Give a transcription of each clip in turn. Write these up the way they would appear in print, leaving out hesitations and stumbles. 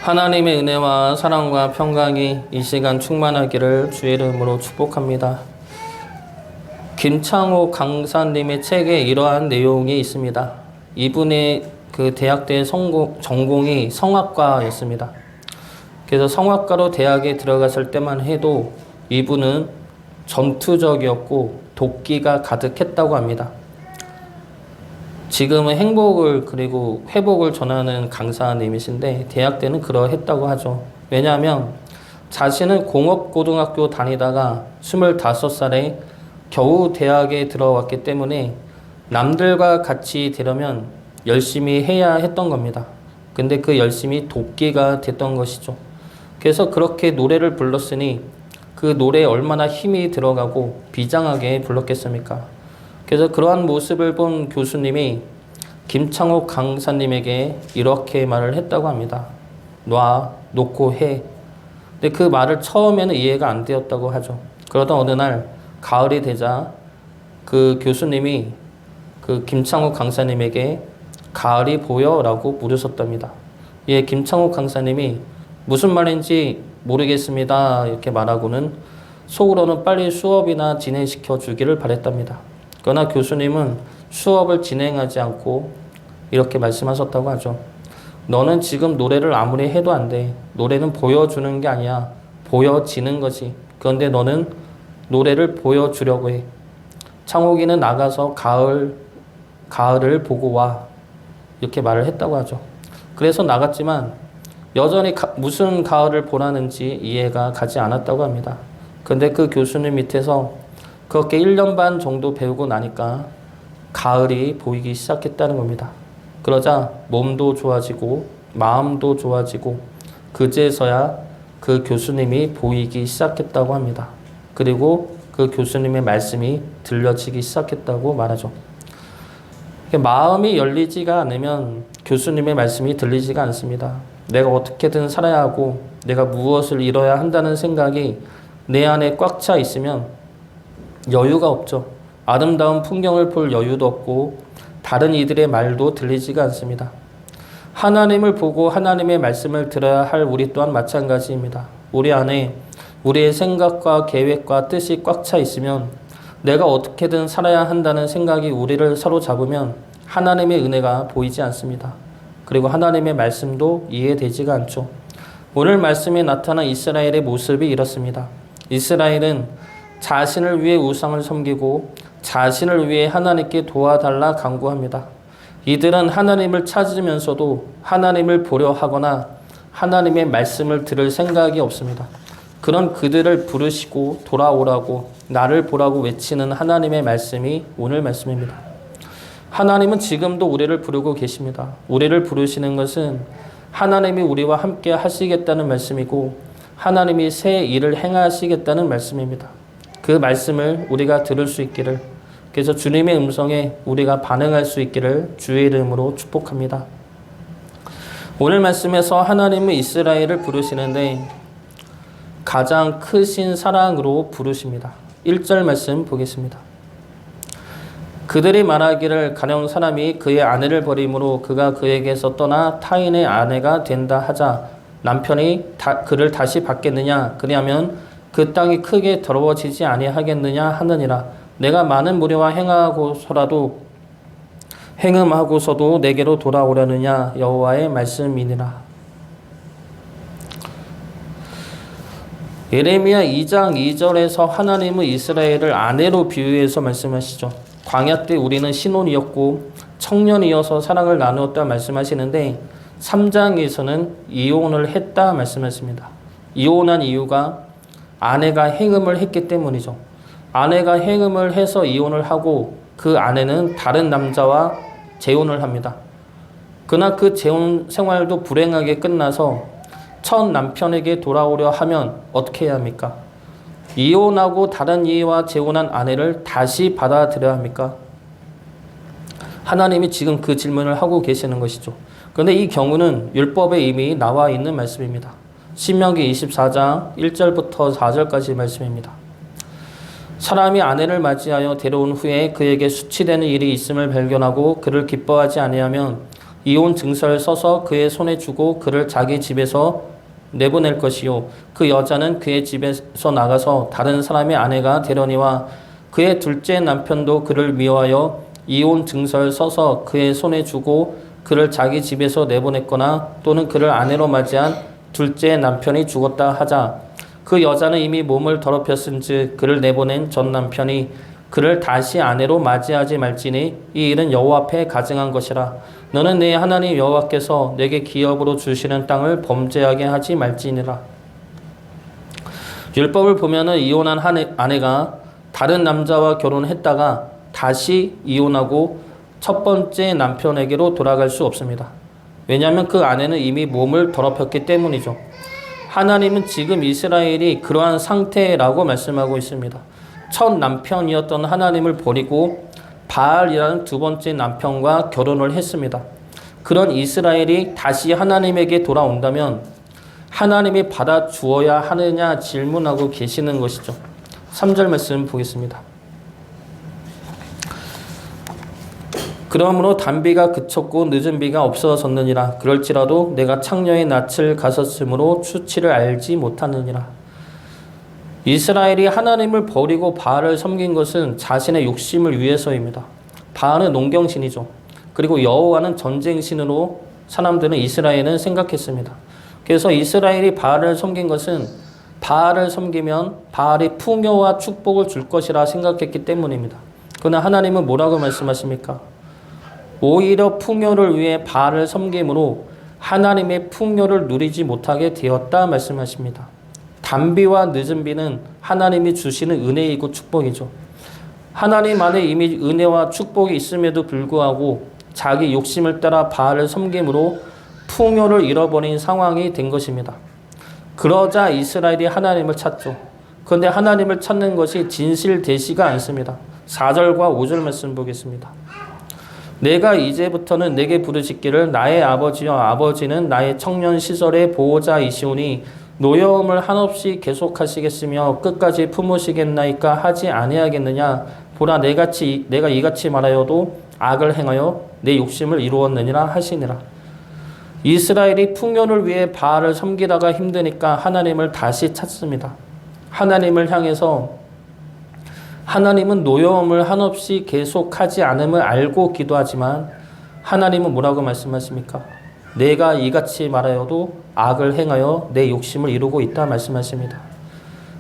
하나님의 은혜와 사랑과 평강이 이 시간 충만하기를 주의 이름으로 축복합니다. 김창호 강사님의 책에 이러한 내용이 있습니다. 이분의 그 대학때 전공이 성악과였습니다. 그래서 성악과로 대학에 들어갔을 때만 해도 이분은 전투적이었고 도끼가 가득했다고 합니다. 지금은 행복을 그리고 회복을 전하는 강사님이신데 대학 때는 그러했다고 하죠. 왜냐하면 자신은 공업고등학교 다니다가 25살에 겨우 대학에 들어왔기 때문에 남들과 같이 되려면 열심히 해야 했던 겁니다. 근데 그 열심히 도끼가 됐던 것이죠. 그래서 그렇게 노래를 불렀으니 그 노래에 얼마나 힘이 들어가고 비장하게 불렀겠습니까? 그래서 그러한 모습을 본 교수님이 김창옥 강사님에게 이렇게 말을 했다고 합니다. 놓고 해. 근데 그 말을 처음에는 이해가 안 되었다고 하죠. 그러던 어느 날 가을이 되자 그 교수님이 그 김창옥 강사님에게 가을이 보여? 라고 물으셨답니다. 예, 김창옥 강사님이 무슨 말인지 모르겠습니다. 이렇게 말하고는 속으로는 빨리 수업이나 진행시켜 주기를 바랬답니다. 그러나 교수님은 수업을 진행하지 않고 이렇게 말씀하셨다고 하죠. 너는 지금 노래를 아무리 해도 안 돼. 노래는 보여주는 게 아니야. 보여지는 거지. 그런데 너는 노래를 보여주려고 해. 창옥이는 나가서 가을을 보고 와. 이렇게 말을 했다고 하죠. 그래서 나갔지만 여전히 무슨 가을을 보라는지 이해가 가지 않았다고 합니다. 그런데 그 교수님 밑에서 그렇게 1년 반 정도 배우고 나니까 가을이 보이기 시작했다는 겁니다. 그러자 몸도 좋아지고 마음도 좋아지고 그제서야 그 교수님이 보이기 시작했다고 합니다. 그리고 그 교수님의 말씀이 들려지기 시작했다고 말하죠. 마음이 열리지가 않으면 교수님의 말씀이 들리지가 않습니다. 내가 어떻게든 살아야 하고 내가 무엇을 이뤄야 한다는 생각이 내 안에 꽉 차 있으면 여유가 없죠. 아름다운 풍경을 볼 여유도 없고 다른 이들의 말도 들리지가 않습니다. 하나님을 보고 하나님의 말씀을 들어야 할 우리 또한 마찬가지입니다. 우리 안에 우리의 생각과 계획과 뜻이 꽉 차 있으면 내가 어떻게든 살아야 한다는 생각이 우리를 사로잡으면 하나님의 은혜가 보이지 않습니다. 그리고 하나님의 말씀도 이해되지가 않죠. 오늘 말씀에 나타난 이스라엘의 모습이 이렇습니다. 이스라엘은 자신을 위해 우상을 섬기고 자신을 위해 하나님께 도와달라 간구합니다. 이들은 하나님을 찾으면서도 하나님을 보려 하거나 하나님의 말씀을 들을 생각이 없습니다. 그런 그들을 부르시고 돌아오라고 나를 보라고 외치는 하나님의 말씀이 오늘 말씀입니다. 하나님은 지금도 우리를 부르고 계십니다. 우리를 부르시는 것은 하나님이 우리와 함께 하시겠다는 말씀이고 하나님이 새 일을 행하시겠다는 말씀입니다. 그 말씀을 우리가 들을 수 있기를, 그래서 주님의 음성에 우리가 반응할 수 있기를 주의 이름으로 축복합니다. 오늘 말씀에서 하나님은 이스라엘을 부르시는데 가장 크신 사랑으로 부르십니다. 1절 말씀 보겠습니다. 그들이 말하기를 가령 사람이 그의 아내를 버림으로 그가 그에게서 떠나 타인의 아내가 된다 하자 남편이 그를 다시 받겠느냐? 그리하면 그 땅이 크게 더러워지지 아니하겠느냐 하느니라. 내가 많은 무리와 행음하고서도 내게로 돌아오려느냐? 여호와의 말씀이니라. 예레미야 2장 2절에서 하나님은 이스라엘을 아내로 비유해서 말씀하시죠. 광야 때 우리는 신혼이었고 청년이어서 사랑을 나누었다 말씀하시는데 3장에서는 이혼을 했다 말씀하십니다. 이혼한 이유가 아내가 행음을 했기 때문이죠. 아내가 행음을 해서 이혼을 하고 그 아내는 다른 남자와 재혼을 합니다. 그러나 그 재혼 생활도 불행하게 끝나서 첫 남편에게 돌아오려 하면 어떻게 해야 합니까? 이혼하고 다른 이와 재혼한 아내를 다시 받아들여야 합니까? 하나님이 지금 그 질문을 하고 계시는 것이죠. 그런데 이 경우는 율법에 이미 나와 있는 말씀입니다. 신명기 24장 1절부터 4절까지 말씀입니다. 사람이 아내를 맞이하여 데려온 후에 그에게 수치되는 일이 있음을 발견하고 그를 기뻐하지 아니하면 이혼 증서를 써서 그의 손에 주고 그를 자기 집에서 내보낼 것이요 그 여자는 그의 집에서 나가서 다른 사람의 아내가 되려니와 그의 둘째 남편도 그를 미워하여 이혼 증서를 써서 그의 손에 주고 그를 자기 집에서 내보냈거나 또는 그를 아내로 맞이한 둘째 남편이 죽었다 하자 그 여자는 이미 몸을 더럽혔은즉 그를 내보낸 전 남편이 그를 다시 아내로 맞이하지 말지니 이 일은 여호와 앞에 가증한 것이라. 너는 내 하나님 여호와께서 내게 기업으로 주시는 땅을 범죄하게 하지 말지니라. 율법을 보면은 이혼한 아내가 다른 남자와 결혼했다가 다시 이혼하고 첫 번째 남편에게로 돌아갈 수 없습니다. 왜냐하면 그 아내는 이미 몸을 더럽혔기 때문이죠. 하나님은 지금 이스라엘이 그러한 상태라고 말씀하고 있습니다. 첫 남편이었던 하나님을 버리고 바알이라는 두 번째 남편과 결혼을 했습니다. 그런 이스라엘이 다시 하나님에게 돌아온다면 하나님이 받아주어야 하느냐 질문하고 계시는 것이죠. 3절 말씀 보겠습니다. 그러므로 단비가 그쳤고 늦은 비가 없어졌느니라. 그럴지라도 내가 창녀의 낯을 가섰으므로 수치를 알지 못하느니라. 이스라엘이 하나님을 버리고 바알을 섬긴 것은 자신의 욕심을 위해서입니다. 바알은 농경신이죠. 그리고 여호와는 전쟁신으로 사람들은 이스라엘은 생각했습니다. 그래서 이스라엘이 바알을 섬긴 것은 바알을 섬기면 바알이 풍요와 축복을 줄 것이라 생각했기 때문입니다. 그러나 하나님은 뭐라고 말씀하십니까? 오히려 풍요를 위해 바알을 섬김으로 하나님의 풍요를 누리지 못하게 되었다 말씀하십니다. 단비와 늦은 비는 하나님이 주시는 은혜이고 축복이죠. 하나님 안에 이미 은혜와 축복이 있음에도 불구하고 자기 욕심을 따라 바알을 섬김으로 풍요를 잃어버린 상황이 된 것입니다. 그러자 이스라엘이 하나님을 찾죠. 그런데 하나님을 찾는 것이 진실되지가 않습니다. 4절과 5절 말씀 보겠습니다. 내가 이제부터는 내게 부르짖기를 나의 아버지여 아버지는 나의 청년 시절의 보호자이시오니 노여움을 한없이 계속하시겠으며 끝까지 품으시겠나이까 하지 아니하겠느냐. 보라 내가 이같이 말하여도 악을 행하여 내 욕심을 이루었느니라 하시니라. 이스라엘이 풍요를 위해 바알을 섬기다가 힘드니까 하나님을 다시 찾습니다. 하나님을 향해서 하나님은 노여움을 한없이 계속하지 않음을 알고 기도하지만 하나님은 뭐라고 말씀하십니까? 내가 이같이 말하여도 악을 행하여 내 욕심을 이루고 있다 말씀하십니다.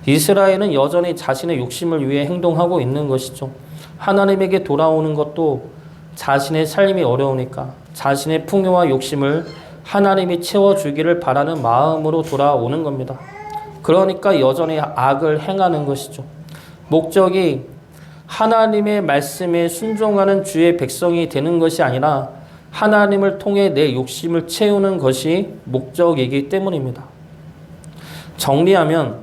이스라엘은 여전히 자신의 욕심을 위해 행동하고 있는 것이죠. 하나님에게 돌아오는 것도 자신의 삶이 어려우니까 자신의 풍요와 욕심을 하나님이 채워주기를 바라는 마음으로 돌아오는 겁니다. 그러니까 여전히 악을 행하는 것이죠. 목적이 하나님의 말씀에 순종하는 주의 백성이 되는 것이 아니라 하나님을 통해 내 욕심을 채우는 것이 목적이기 때문입니다. 정리하면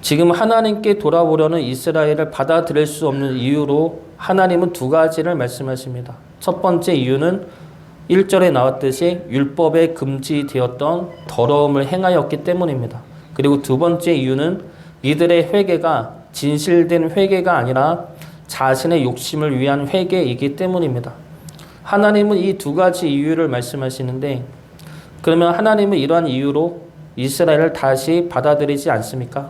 지금 하나님께 돌아오려는 이스라엘을 받아들일 수 없는 이유로 하나님은 두 가지를 말씀하십니다. 첫 번째 이유는 1절에 나왔듯이 율법에 금지되었던 더러움을 행하였기 때문입니다. 그리고 두 번째 이유는 이들의 회개가 진실된 회개가 아니라 자신의 욕심을 위한 회개이기 때문입니다. 하나님은 이 두 가지 이유를 말씀하시는데 그러면 하나님은 이러한 이유로 이스라엘을 다시 받아들이지 않습니까?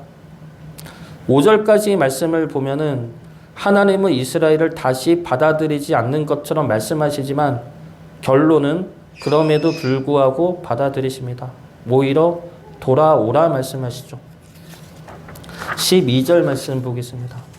5절까지 말씀을 보면은 하나님은 이스라엘을 다시 받아들이지 않는 것처럼 말씀하시지만 결론은 그럼에도 불구하고 받아들이십니다. 오히려 돌아오라 말씀하시죠. 12절 말씀 보겠습니다.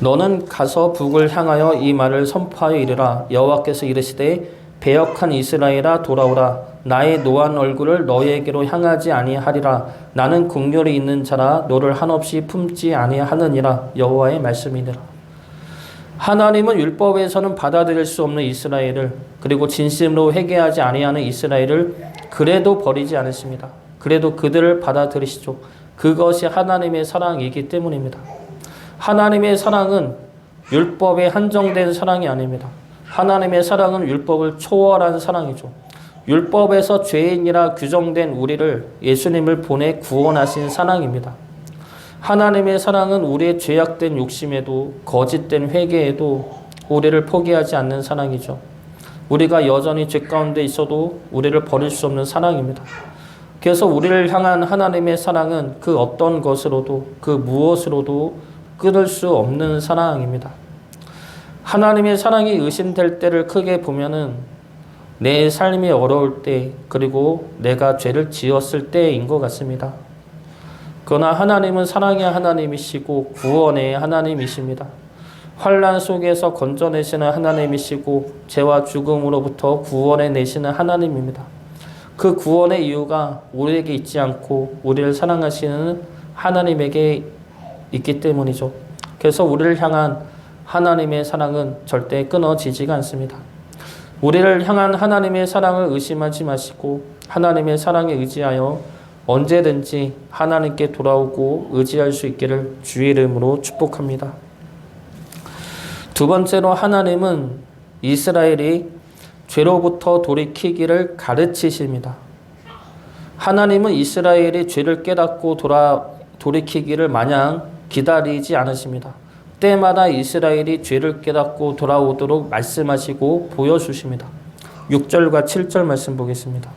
너는 가서 북을 향하여 이 말을 선포하여 이르라. 여호와께서 이르시되 배역한 이스라엘아 돌아오라. 나의 노한 얼굴을 너희에게로 향하지 아니하리라. 나는 긍휼이 있는 자라 너를 한없이 품지 아니하느니라. 여호와의 말씀이니라. 하나님은 율법에서는 받아들일 수 없는 이스라엘을 그리고 진심으로 회개하지 아니하는 이스라엘을 그래도 버리지 않으십니다. 그래도 그들을 받아들이시죠. 그것이 하나님의 사랑이기 때문입니다. 하나님의 사랑은 율법에 한정된 사랑이 아닙니다. 하나님의 사랑은 율법을 초월한 사랑이죠. 율법에서 죄인이라 규정된 우리를 예수님을 보내 구원하신 사랑입니다. 하나님의 사랑은 우리의 죄악된 욕심에도 거짓된 회개에도 우리를 포기하지 않는 사랑이죠. 우리가 여전히 죄 가운데 있어도 우리를 버릴 수 없는 사랑입니다. 그래서 우리를 향한 하나님의 사랑은 그 어떤 것으로도 그 무엇으로도 끊을 수 없는 사랑입니다. 하나님의 사랑이 의심될 때를 크게 보면은 내 삶이 어려울 때, 그리고 내가 죄를 지었을 때인 것 같습니다. 그러나 하나님은 사랑의 하나님이시고 구원의 하나님이십니다. 환난 속에서 건져내시는 하나님이시고 죄와 죽음으로부터 구원해내시는 하나님입니다. 그 구원의 이유가 우리에게 있지 않고 우리를 사랑하시는 하나님에게 있기 때문이죠. 그래서 우리를 향한 하나님의 사랑은 절대 끊어지지가 않습니다. 우리를 향한 하나님의 사랑을 의심하지 마시고 하나님의 사랑에 의지하여 언제든지 하나님께 돌아오고 의지할 수 있기를 주의 이름으로 축복합니다. 두 번째로 하나님은 이스라엘이 죄로부터 돌이키기를 가르치십니다. 하나님은 이스라엘이 죄를 깨닫고 돌이키기를 마냥 기다리지 않으십니다. 때마다 이스라엘이 죄를 깨닫고 돌아오도록 말씀하시고 보여주십니다. 6절과 7절 말씀 보겠습니다.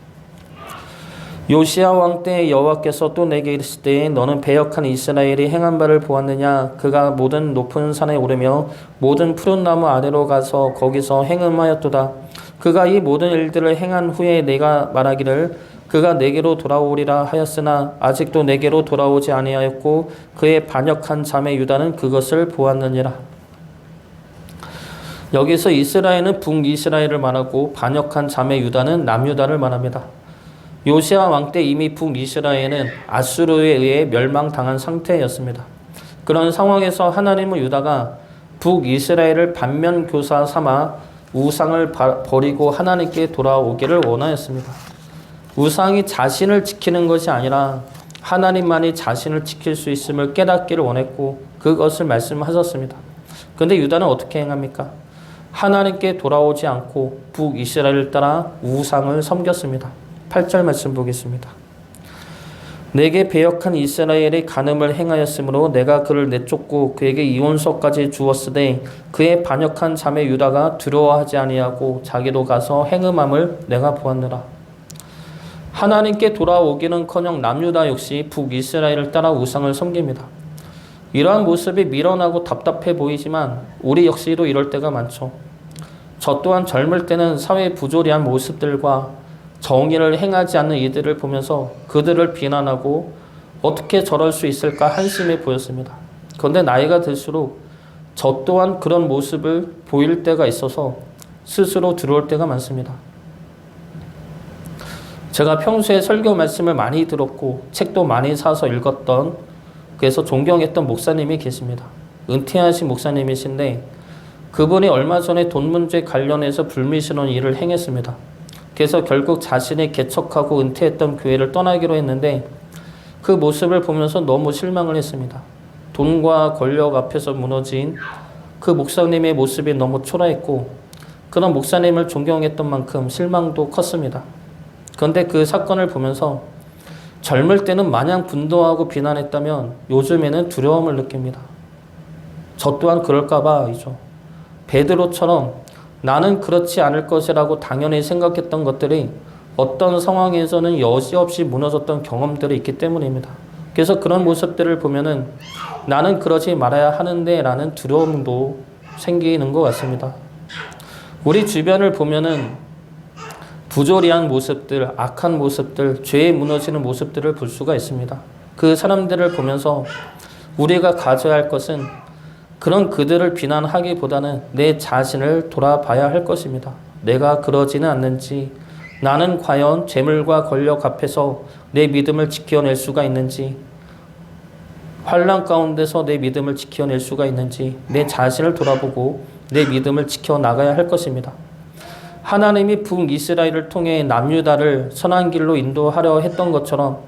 요시야 왕 때 여호와께서 또 내게 이르시되 너는 배역한 이스라엘이 행한 바를 보았느냐. 그가 모든 높은 산에 오르며 모든 푸른 나무 아래로 가서 거기서 행음하였도다. 그가 이 모든 일들을 행한 후에 내가 말하기를 그가 내게로 돌아오리라 하였으나 아직도 내게로 돌아오지 아니하였고 그의 반역한 자매 유다는 그것을 보았느니라. 여기서 이스라엘은 북이스라엘을 말하고 반역한 자매 유다는 남유다를 말합니다. 요시야 왕 때 이미 북이스라엘은 아수르에 의해 멸망당한 상태였습니다. 그런 상황에서 하나님은 유다가 북이스라엘을 반면교사 삼아 우상을 버리고 하나님께 돌아오기를 원하였습니다. 우상이 자신을 지키는 것이 아니라 하나님만이 자신을 지킬 수 있음을 깨닫기를 원했고 그것을 말씀하셨습니다. 그런데 유다는 어떻게 행합니까? 하나님께 돌아오지 않고 북이스라엘을 따라 우상을 섬겼습니다. 8절 말씀 보겠습니다. 내게 배역한 이스라엘이 간음을 행하였으므로 내가 그를 내쫓고 그에게 이혼서까지 주었으되 그의 반역한 자매 유다가 두려워하지 아니하고 자기도 가서 행음함을 내가 보았느라. 하나님께 돌아오기는커녕 남유다 역시 북이스라엘을 따라 우상을 섬깁니다. 이러한 모습이 미련하고 답답해 보이지만 우리 역시도 이럴 때가 많죠. 저 또한 젊을 때는 사회 부조리한 모습들과 정의를 행하지 않는 이들을 보면서 그들을 비난하고 어떻게 저럴 수 있을까 한심해 보였습니다. 그런데 나이가 들수록 저 또한 그런 모습을 보일 때가 있어서 스스로 두려울 때가 많습니다. 제가 평소에 설교 말씀을 많이 들었고 책도 많이 사서 읽었던, 그래서 존경했던 목사님이 계십니다. 은퇴하신 목사님이신데 그분이 얼마 전에 돈 문제 관련해서 불미스러운 일을 행했습니다. 그래서 결국 자신이 개척하고 은퇴했던 교회를 떠나기로 했는데 그 모습을 보면서 너무 실망을 했습니다. 돈과 권력 앞에서 무너진 그 목사님의 모습이 너무 초라했고 그런 목사님을 존경했던 만큼 실망도 컸습니다. 그런데 그 사건을 보면서 젊을 때는 마냥 분노하고 비난했다면 요즘에는 두려움을 느낍니다. 저 또한 그럴까 봐이죠. 베드로처럼 나는 그렇지 않을 것이라고 당연히 생각했던 것들이 어떤 상황에서는 여지없이 무너졌던 경험들이 있기 때문입니다. 그래서 그런 모습들을 보면은 나는 그러지 말아야 하는데 라는 두려움도 생기는 것 같습니다. 우리 주변을 보면은 부조리한 모습들, 악한 모습들, 죄에 무너지는 모습들을 볼 수가 있습니다. 그 사람들을 보면서 우리가 가져야 할 것은 그런 그들을 비난하기보다는 내 자신을 돌아봐야 할 것입니다. 내가 그러지는 않는지, 나는 과연 재물과 권력 앞에서 내 믿음을 지켜낼 수가 있는지, 환난 가운데서 내 믿음을 지켜낼 수가 있는지 내 자신을 돌아보고 내 믿음을 지켜나가야 할 것입니다. 하나님이 북이스라엘을 통해 남유다를 선한 길로 인도하려 했던 것처럼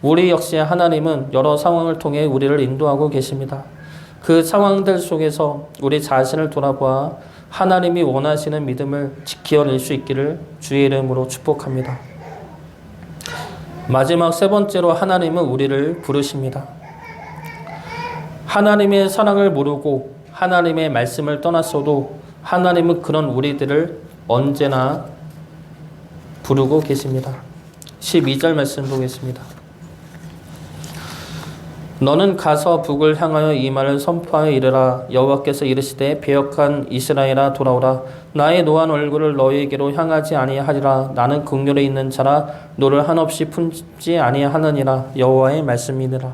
우리 역시 하나님은 여러 상황을 통해 우리를 인도하고 계십니다. 그 상황들 속에서 우리 자신을 돌아보아 하나님이 원하시는 믿음을 지켜낼 수 있기를 주의 이름으로 축복합니다. 마지막 세 번째로 하나님은 우리를 부르십니다. 하나님의 사랑을 모르고 하나님의 말씀을 떠났어도 하나님은 그런 우리들을 언제나 부르고 계십니다. 12절 말씀 보겠습니다. 너는 가서 북을 향하여 이 말을 선포하여 이르라. 여호와께서 이르시되 배역한 이스라엘아 돌아오라. 나의 노한 얼굴을 너희에게로 향하지 아니하리라. 나는 긍휼에 있는 자라 너를 한없이 품지 아니하느니라. 여호와의 말씀이니라.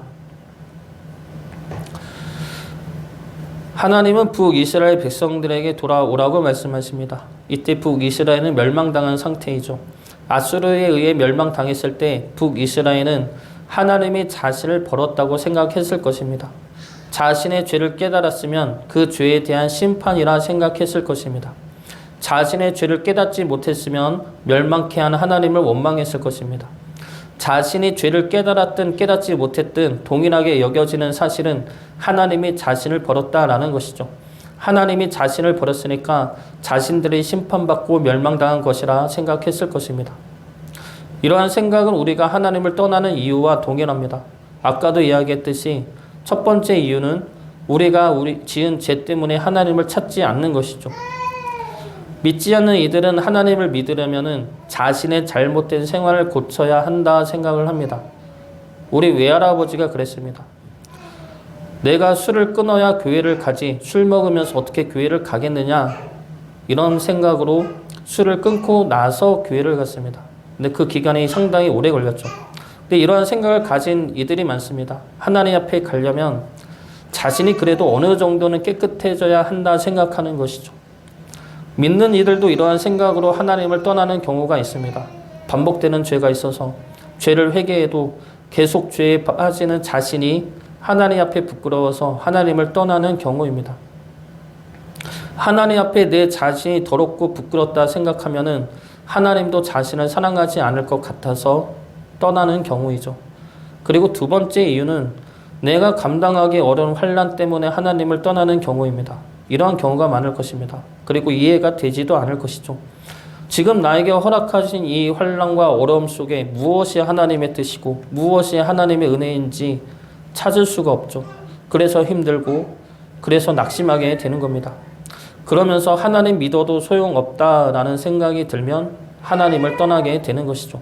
하나님은 북이스라엘 백성들에게 돌아오라고 말씀하십니다. 이때 북이스라엘은 멸망당한 상태이죠. 아수르에 의해 멸망당했을 때 북이스라엘은 하나님이 자신을 버렸다고 생각했을 것입니다. 자신의 죄를 깨달았으면 그 죄에 대한 심판이라 생각했을 것입니다. 자신의 죄를 깨닫지 못했으면 멸망케 한 하나님을 원망했을 것입니다. 자신이 죄를 깨달았든 깨닫지 못했든 동일하게 여겨지는 사실은 하나님이 자신을 버렸다라는 것이죠. 하나님이 자신을 버렸으니까 자신들이 심판받고 멸망당한 것이라 생각했을 것입니다. 이러한 생각은 우리가 하나님을 떠나는 이유와 동일합니다. 아까도 이야기했듯이 첫 번째 이유는 우리가 지은 죄 때문에 하나님을 찾지 않는 것이죠. 믿지 않는 이들은 하나님을 믿으려면 자신의 잘못된 생활을 고쳐야 한다 생각을 합니다. 우리 외할아버지가 그랬습니다. 내가 술을 끊어야 교회를 가지 술 먹으면서 어떻게 교회를 가겠느냐, 이런 생각으로 술을 끊고 나서 교회를 갔습니다. 근데 그 기간이 상당히 오래 걸렸죠. 근데 이러한 생각을 가진 이들이 많습니다. 하나님 앞에 가려면 자신이 그래도 어느 정도는 깨끗해져야 한다 생각하는 것이죠. 믿는 이들도 이러한 생각으로 하나님을 떠나는 경우가 있습니다. 반복되는 죄가 있어서 죄를 회개해도 계속 죄에 빠지는 자신이 하나님 앞에 부끄러워서 하나님을 떠나는 경우입니다. 하나님 앞에 내 자신이 더럽고 부끄럽다 생각하면은 하나님도 자신을 사랑하지 않을 것 같아서 떠나는 경우이죠. 그리고 두 번째 이유는 내가 감당하기 어려운 환난 때문에 하나님을 떠나는 경우입니다. 이러한 경우가 많을 것입니다. 그리고 이해가 되지도 않을 것이죠. 지금 나에게 허락하신 이 환난과 어려움 속에 무엇이 하나님의 뜻이고 무엇이 하나님의 은혜인지 찾을 수가 없죠. 그래서 힘들고 그래서 낙심하게 되는 겁니다. 그러면서 하나님 믿어도 소용없다라는 생각이 들면 하나님을 떠나게 되는 것이죠.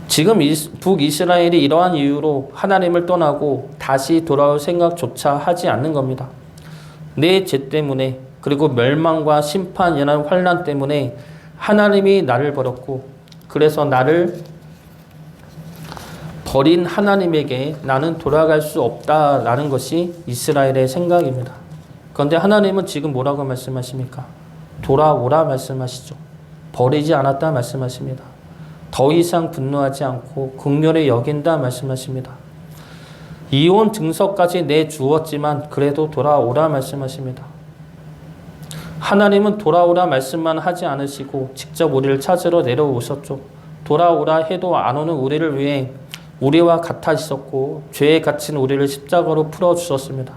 지금 북이스라엘이 이러한 이유로 하나님을 떠나고 다시 돌아올 생각조차 하지 않는 겁니다. 내 죄 때문에 그리고 멸망과 심판이라는 환난 때문에 하나님이 나를 버렸고 그래서 나를 버린 하나님에게 나는 돌아갈 수 없다라는 것이 이스라엘의 생각입니다. 그런데 하나님은 지금 뭐라고 말씀하십니까? 돌아오라 말씀하시죠. 버리지 않았다 말씀하십니다. 더 이상 분노하지 않고 긍휼히 여긴다 말씀하십니다. 이혼 증서까지 내주었지만 그래도 돌아오라 말씀하십니다. 하나님은 돌아오라 말씀만 하지 않으시고 직접 우리를 찾으러 내려오셨죠. 돌아오라 해도 안 오는 우리를 위해 우리와 같아지셨고 죄에 갇힌 우리를 십자가로 풀어주셨습니다.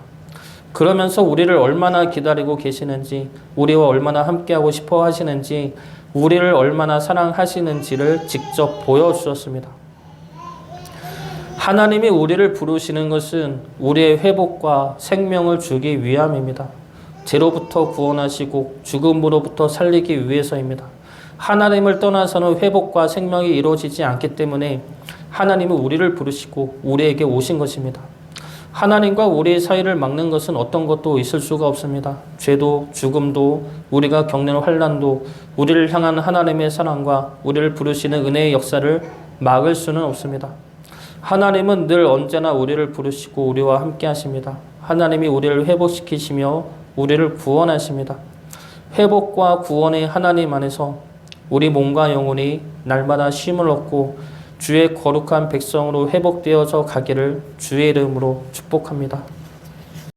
그러면서 우리를 얼마나 기다리고 계시는지, 우리와 얼마나 함께하고 싶어 하시는지, 우리를 얼마나 사랑하시는지를 직접 보여주셨습니다. 하나님이 우리를 부르시는 것은 우리의 회복과 생명을 주기 위함입니다. 죄로부터 구원하시고 죽음으로부터 살리기 위해서입니다. 하나님을 떠나서는 회복과 생명이 이루어지지 않기 때문에 하나님은 우리를 부르시고 우리에게 오신 것입니다. 하나님과 우리의 사이를 막는 것은 어떤 것도 있을 수가 없습니다. 죄도 죽음도 우리가 겪는 환난도 우리를 향한 하나님의 사랑과 우리를 부르시는 은혜의 역사를 막을 수는 없습니다. 하나님은 늘 언제나 우리를 부르시고 우리와 함께 하십니다. 하나님이 우리를 회복시키시며 우리를 구원하십니다. 회복과 구원의 하나님 안에서 우리 몸과 영혼이 날마다 쉼을 얻고 주의 거룩한 백성으로 회복되어져 가기를 주의 이름으로 축복합니다.